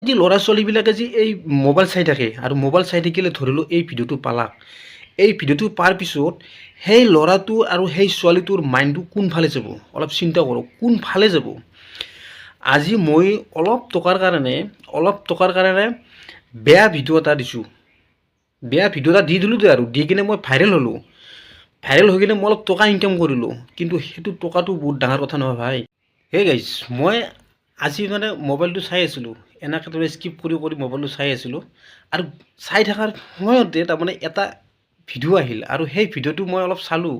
যে ল'ৰা ছোৱালীবিলাকে যে এই মোবাইল চাই থাকে আৰু মোবাইল চাই থাকিলে ধৰিলোঁ এই ভিডিঅ'টো পালাক, এই ভিডিঅ'টো পাৰ পিছত সেই ল'ৰাটো আৰু সেই ছোৱালীটোৰ মাইণ্ডটো কোনফালে যাব অলপ চিন্তা কৰক, কোনফালে যাব। আজি মই অলপ টকাৰ কাৰণে বেয়া ভিডিঅ' এটা দিছোঁ, বেয়া ভিডিঅ' এটা দি দিলোঁ আৰু দি কিনে মই ভাইৰেল হ'লোঁ, ভাইৰেল হৈ কিনে মই অলপ টকা ইনকাম কৰিলোঁ, কিন্তু সেইটো টকাটো বহুত ডাঙৰ কথা নহয় ভাই। হে গাইজ, মই আজি মানে মোবাইলটো চাই আছিলোঁ, এনেকৈ ধৰি স্কিপ কৰি মোবাইলটো চাই আছিলোঁ আৰু চাই থকাৰ সময়তে তাৰমানে এটা ভিডিঅ' আহিল আৰু সেই ভিডিঅ'টো মই অলপ চালোঁ,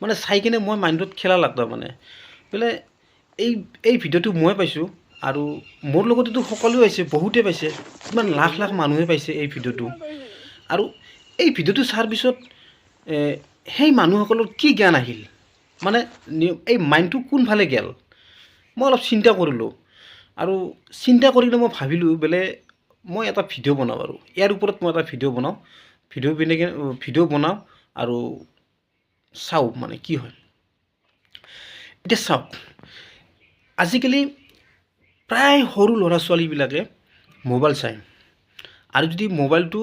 মানে চাই কিনে মই মাইণ্ডত খেলা লাগতা মানে বোলে এই ভিডিঅ'টো মই পাইছোঁ আৰু মোৰ লগতেতো সকলোৱে পাইছে, বহুতে পাইছে, কিমান লাখ লাখ মানুহে পাইছে এই ভিডিঅ'টো। আৰু এই ভিডিঅ'টো চোৱাৰ পিছত সেই মানুহসকলৰ কি জ্ঞান আহিল, মানে এই মাইণ্ডটো কোনফালে গ'ল, মই অলপ চিন্তা কৰিলোঁ আৰু চিন্তা কৰিলে মই ভাবিলোঁ বোলে মই এটা ভিডিঅ' বনাওঁ আৰু ইয়াৰ ওপৰত মই এটা ভিডিঅ' বনাওঁ, ভিডিঅ' বনাওঁ আৰু চাওঁ মানে কি হয়। এতিয়া চাওক, আজিকালি প্ৰায় সৰু ল'ৰা ছোৱালীবিলাকে মোবাইল চায় আৰু যদি মোবাইলটো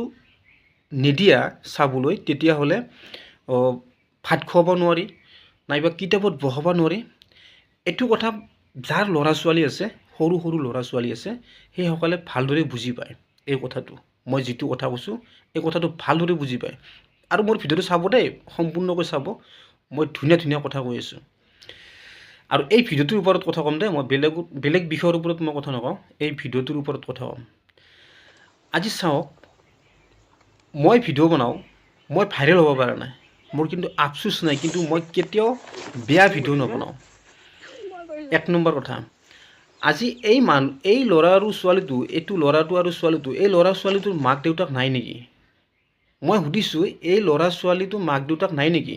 নিদিয়া চাবলৈ তেতিয়াহ'লে ভাত খুৱাব নোৱাৰি, নাইবা কিতাপত বহাব নোৱাৰি। এইটো কথা যাৰ ল'ৰা ছোৱালী আছে, সৰু সৰু ল'ৰা ছোৱালী আছে, সেইসকলে ভালদৰে বুজি পায় এই কথাটো। মই যিটো কথা কৈছোঁ এই কথাটো ভালদৰে বুজি পায় আৰু মোৰ ভিডিঅ'টো চাব দেই, সম্পূৰ্ণকৈ চাব, মই ধুনীয়া ধুনীয়া কথা কৈ আছোঁ। আৰু এই ভিডিঅ'টোৰ ওপৰত কথা ক'ম দেই, মই বেলেগ বিষয়ৰ ওপৰত মই কথা নকওঁ, এই ভিডিঅ'টোৰ ওপৰত কথা ক'ম। আজি চাওক, মই ভিডিঅ' বনাওঁ, মই ভাইৰেল হ'ব পৰা নাই, মোৰ কিন্তু আফচোচ নাই, কিন্তু মই কেতিয়াও বেয়া ভিডিঅ' নবনাওঁ। এক নম্বৰ কথা, আজি এই ল'ৰা আৰু ছোৱালীটো, এইটো ল'ৰাটো আৰু ছোৱালীটো, এই ল'ৰা ছোৱালীটোৰ মাক দেউতাক নাই নেকি? মই সুধিছোঁ, এই ল'ৰা ছোৱালীটোৰ মাক দেউতাক নাই নেকি?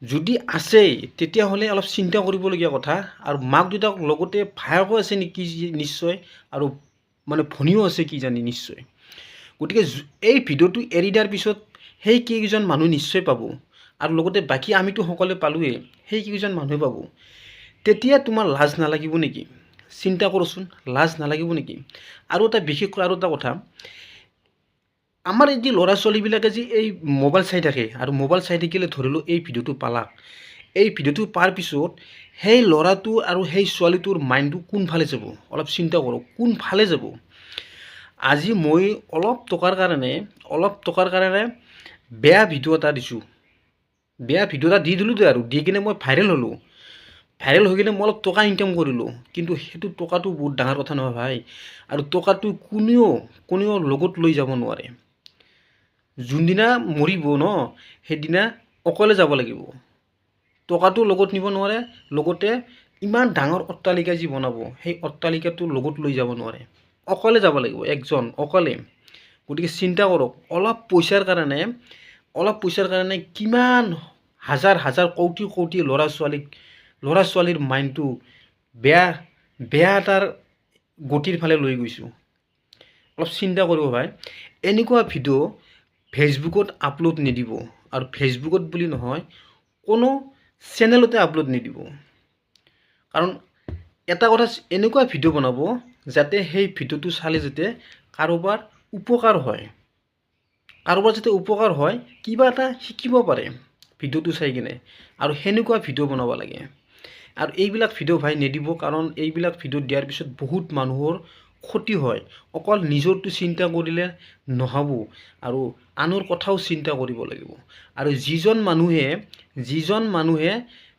যদি আছে তেতিয়াহ'লে অলপ চিন্তা কৰিবলগীয়া কথা। আৰু মাক দেউতাক লগতে ভায়েকো আছে নেকি নিশ্চয়, আৰু মানে ভনীও আছে কি জানি নিশ্চয়। গতিকে এই ভিডিঅ'টো এৰি দিয়াৰ পিছত সেই কেইজন মানুহ নিশ্চয় পাব আৰু লগতে বাকী আমিতো সকলোৱে পালোঁৱেই, সেই কেইজন মানুহে পাব। তেতিয়া তোমাৰ লাজ নালাগিব নেকি? চিন্তা কৰচোন, লাজ নালাগিব নেকি? আৰু এটা বিশেষকৈ আৰু এটা কথা, আমাৰ এই যে ল'ৰা ছোৱালীবিলাকে যে এই মোবাইল চাই থাকে আৰু মোবাইল চাই থাকিলে ধৰিলোঁ এই ভিডিঅ'টো পালাক, এই ভিডিঅ'টো পাৰ পিছত সেই ল'ৰাটো আৰু সেই ছোৱালীটোৰ মাইণ্ডটো কোনফালে যাব অলপ চিন্তা কৰক, কোনফালে যাব। আজি মই অলপ টকাৰ কাৰণে বেয়া ভিডিঅ' এটা দিছোঁ, বেয়া ভিডিঅ' এটা দি দিলোঁ আৰু দি কিনে মই ভাইৰেল হ'লোঁ, ভাইৰেল হৈ কিনে মই অলপ টকা ইনকাম কৰিলোঁ, কিন্তু সেইটো টকাটো বহুত ডাঙৰ কথা নহয় ভাই। আৰু টকাটো কোনেও লগত লৈ যাব নোৱাৰে। যোনদিনা মৰিব ন, সেইদিনা অকলে যাব লাগিব, টকাটো লগত নিব নোৱাৰে, লগতে ইমান ডাঙৰ অট্টালিকা যি বনাব সেই অট্টালিকাটো লগত লৈ যাব নোৱাৰে, অকলে যাব লাগিব, একজন অকলে। গতিকে চিন্তা কৰক, অলপ পইচাৰ কাৰণে কিমান হাজাৰ হাজাৰ কোটি ল'ৰা ছোৱালীৰ মাইণ্ডটো বেয়া এটাৰ গতিৰ ফালে লৈ গৈছোঁ। অলপ চিন্তা কৰিব ভাই। এনেকুৱা ভিডিঅ' ফেচবুকত আপলোড নিদিব, আৰু ফেচবুকত বুলি নহয়, কোনো চেনেলতে আপলোড নিদিব। কাৰণ এটা কথা, এনেকুৱা ভিডিঅ' বনাব যাতে সেই ভিডিঅ'টো চালে যাতে কাৰোবাৰ উপকাৰ হয়, কিবা এটা শিকিব পাৰে ভিডিঅ'টো চাই কিনে, আৰু সেনেকুৱা ভিডিঅ' বনাব লাগে। আৰু এইবিলাক ভিডিঅ' ভাই নিদিব, কাৰণ এইবিলাক ভিডিঅ' দিয়াৰ পিছত বহুত মানুহৰ ক্ষতি হয়। অকল নিজৰটো চিন্তা কৰিলে নহ'ব, আৰু আনৰ কথাও চিন্তা কৰিব লাগিব। আৰু যিজন মানুহে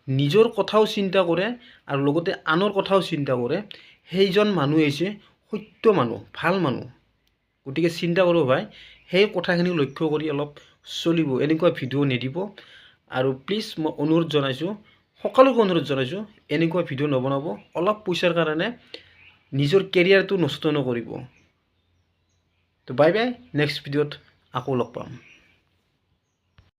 নিজৰ কথাও চিন্তা কৰে আৰু লগতে আনৰ কথাও চিন্তা কৰে, সেইজন মানুহ হৈছে সত্য মানুহ, ভাল মানুহ। গতিকে চিন্তা কৰোঁ ভাই, সেই কথাখিনি লক্ষ্য কৰি অলপ চলিব, এনেকুৱা ভিডিঅ' নিদিব। আৰু প্লিজ মই সকলোকে অনুৰোধ জনাইছোঁ, এনেকুৱা ভিডিঅ' নবনাব। অলপ পইচাৰ কাৰণে নিজৰ কেৰিয়াৰটো নষ্ট নকৰিব। তো বাই বাই, নেক্সট ভিডিঅ'ত আকৌ লগ পাম।